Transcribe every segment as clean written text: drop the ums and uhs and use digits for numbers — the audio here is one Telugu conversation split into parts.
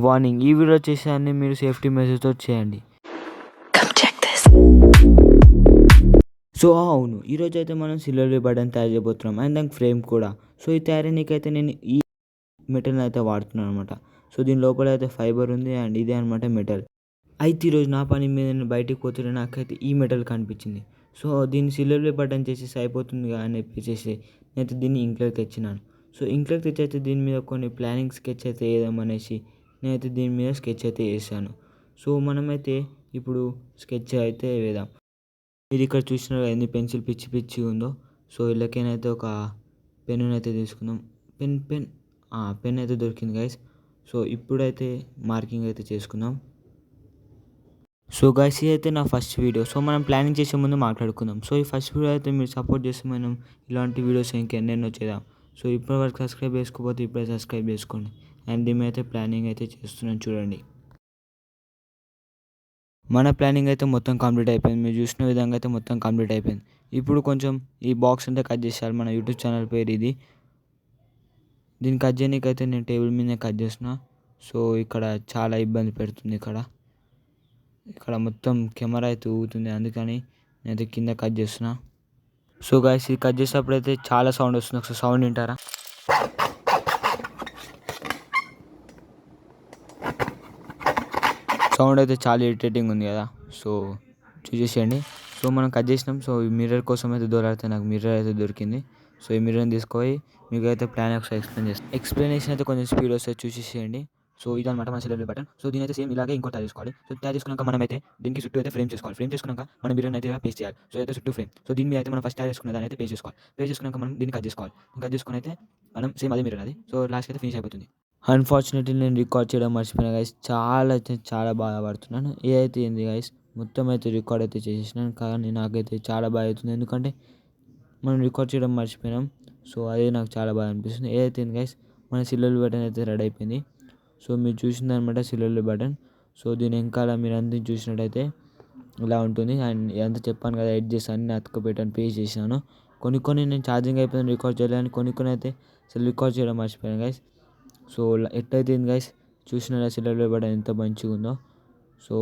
వార్నింగ్, ఈ వీడియో చేసేదాన్ని మీరు సేఫ్టీ మెజర్స్తో చేయండి. సో అవును, ఈరోజు అయితే మనం సిల్వర్ బటన్ తయారు చేయబోతున్నాం అండ్ దానికి ఫ్రేమ్ కూడా. సో ఈ తయారీనికైతే నేను ఈ మెటల్ అయితే వాడుతున్నాను అనమాట. సో దీని లోపల అయితే ఫైబర్ ఉంది అండ్ ఇదే అనమాట మెటల్. అయితే ఈరోజు నా పని మీద నేను బయటికి పోతుంటే నాకైతే ఈ మెటల్ కనిపించింది. సో దీన్ని సిల్వర్ బటన్ చేసేసి అయిపోతుందిగా అని చెప్పేసి నేనైతే దీన్ని ఇంట్లోకి తెచ్చినాను. సో ఇంట్లోకి తెచ్చి అయితే దీని మీద కొన్ని ప్లానింగ్ స్కెచ్ అయితే వేద్దామనేసి నేనైతే దీని మీద స్కెచ్ అయితే వేసాను. సో మనమైతే ఇప్పుడు స్కెచ్ అయితే వేద్దాం. మీరు ఇక్కడ చూసిన ఎన్ని పెన్సిల్ పిచ్చి పిచ్చి ఉందో. సో వీళ్ళకైతే ఒక పెన్ అయితే తీసుకుందాం. పెన్ అయితే దొరికింది గైస్. సో ఇప్పుడైతే మార్కింగ్ అయితే చేసుకుందాం. సో గైస్, ఇదైతే నా ఫస్ట్ వీడియో. సో మనం ప్లానింగ్ చేసే ముందు మాట్లాడుకుందాం. సో ఈ ఫస్ట్ వీడియో అయితే మీరు సపోర్ట్ చేస్తే మనం ఇలాంటి వీడియోస్ ఇంకెన్నెన్నో చేద్దాం. సో ఇప్పటి వరకు సబ్స్క్రైబ్ చేసుకోకపోతే ఇప్పుడే సబ్స్క్రైబ్ చేసుకోండి. అండ్ దీని అయితే ప్లానింగ్ అయితే చేస్తున్నాను చూడండి. మన ప్లానింగ్ అయితే మొత్తం కంప్లీట్ అయిపోయింది. మీరు చూసిన విధంగా అయితే మొత్తం కంప్లీట్ అయిపోయింది. ఇప్పుడు కొంచెం ఈ బాక్స్ అంతా కట్ చేసేయాలి. మన యూట్యూబ్ ఛానల్ పేరు ఇది. దీన్ని కట్ చేయడానికి అయితే నేను టేబుల్ మీదనే కట్ చేసిన. సో ఇక్కడ చాలా ఇబ్బంది పెడుతుంది. ఇక్కడ మొత్తం కెమెరా అయితే ఊగుతుంది, అందుకని నేనైతే కింద కట్ చేస్తున్నా. సో గైస్, ఇది కట్ చేసేటప్పుడు అయితే చాలా సౌండ్ వస్తుంది. ఒకసారి సౌండ్ వింటారా? సౌండ్ అయితే చాలా ఇరిటేటింగ్ ఉంది కదా. సో చూసేసేయండి. సో మనం కట్ చేసినాం. సో ఈ మిర్రర్ కోసం అయితే దొరికితే నాకు మిర్రర్ అయితే దొరికింది. సో ఈ మిర్రర్ని తీసుకొని మీకు అయితే ప్లాన్ ఒకసారి ఎక్స్ప్లెయిన్ చేస్తాను. ఎక్స్ప్లెనేషన్ అయితే కొంచెం స్పీడ్ వస్తుంది, చూసేసేయండి. సో ఇదనమాట మన సిల్వర్ బటన్. సో దీని అయితే సేమ్ ఇలాగే ఇంకో తయారు చేసుకోవాలి. సో తయారు చేసుకున్నాక మనం అయితే దీనికి చుట్టూ అయితే ఫ్రేమ్ చేసుకోవాలి. ఫ్రేమ్ చేసుకున్నాక మనం మిర్రర్ అయితే పేస్ట్ చేయాలి. సో అయితే చుట్టూ ఫ్రేమ్. సో దీని మీద అయితే మనం ఫస్ట్ తయారు చేసుకున్న దాన్ని అయితే పేస్ట్ చేసుకోవాలి. పేస్ట్ చేసుకున్నాక మనం దీన్ని కట్ చేసుకోవాలి. కట్ చేసుకుని అయితే మనం సేమ్ అదే మిర్రర్ అది. సో లాస్ట్ అయితే ఫినిష్ అయిపోతుంది. అన్ఫార్చునేట్లీ నేను రికార్డ్ చేయడం మర్చిపోయినా గైస్. చాలా బాధపడుతున్నాను. ఏదైతే ఏంది గైస్, మొత్తం అయితే రికార్డ్ అయితే చేసేసినాను, కానీ నాకైతే చాలా బాధ అవుతుంది. ఎందుకంటే మనం రికార్డ్ చేయడం మర్చిపోయినాం. సో అదే నాకు చాలా బాధ అనిపిస్తుంది. ఏదైతే ఏంది గైస్, మన సిల్వర్ బటన్ అయితే రెడీ అయిపోయింది. సో మీరు చూసిందనమాట సిల్వర్ బటన్. సో దీని వెనకాల మీరు అందరినీ చూసినట్టయితే ఇలా ఉంటుంది. అండ్ ఇదంతా చెప్పాను కదా, ఎడిట్ చేసి అన్ని అతుకుపెట్టాను, పేస్ట్ చేసినాను. కొన్ని నేను ఛార్జింగ్ అయిపోయింది రికార్డ్ చేయలేని, కొన్ని అయితే అసలు రికార్డ్ చేయడం మర్చిపోయాను గైస్. సో ఎట్లయితే గైస్, చూసిన సిల్వర్ బటన్ ఎంత మంచిగా ఉందో. సో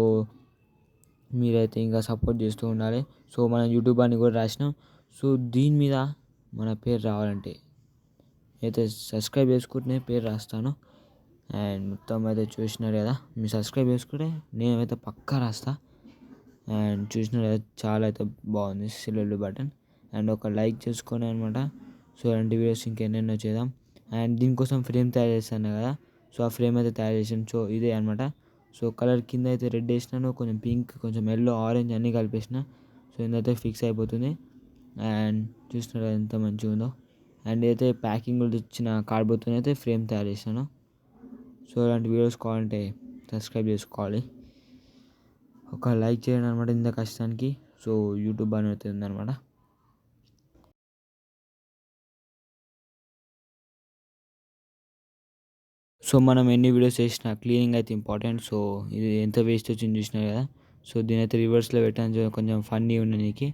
మీరైతే ఇంకా సపోర్ట్ చేస్తూ ఉండాలి. సో మనం యూట్యూబ్ అని కూడా రాసినాం. సో దీని మీద మన పేరు రావాలంటే అయితే సబ్స్క్రైబ్ చేసుకుంటే పేరు రాస్తాను. అండ్ మొత్తం అయితే చూసినారు కదా, మీరు సబ్స్క్రైబ్ చేసుకుంటే నేనైతే పక్కా రాస్తా. అండ్ చూసినారు కదా, చాలా అయితే బాగుంది సిల్వర్ బటన్. అండ్ ఒక లైక్ చేసుకోండి అనమాట. సో ఇలాంటి వీడియోస్ ఇంకెన్నెన్నో చేద్దాం. అండ్ దీనికోసం ఫ్రేమ్ తయారు చేస్తాను కదా. సో ఆ ఫ్రేమ్ అయితే తయారు చేసాను. సో ఇదే అనమాట. సో కలర్ కింద అయితే రెడ్ వేసినాను, కొంచెం పింక్, కొంచెం ఎల్లో, ఆరెంజ్ అన్నీ కలిపేసిన. సో ఇదైతే ఫిక్స్ అయిపోతుంది. అండ్ చూస్తున్నారు ఎంత మంచిగా ఉందో. అండ్ అయితే ప్యాకింగ్ ఇచ్చిన కార్డ్బోర్డ్తో అయితే ఫ్రేమ్ తయారు చేశాను. సో ఇలాంటి వీడియోస్ కావాలంటే సబ్స్క్రైబ్ చేసుకోవాలి, ఒక లైక్ చేయండి అనమాట ఇంత కష్టానికి. సో యూట్యూబ్ అని అవుతుంది అనమాట. సో మనం ఎన్ని వీడియోస్ చేసినా క్లీనింగ్ అయితే ఇంపార్టెంట్. సో ఇది ఎంత వేస్ట్ వచ్చింది చూసినా కదా. సో దీని అయితే రివర్స్లో పెట్టాను, కొంచెం ఫన్నీ ఉండడానికి.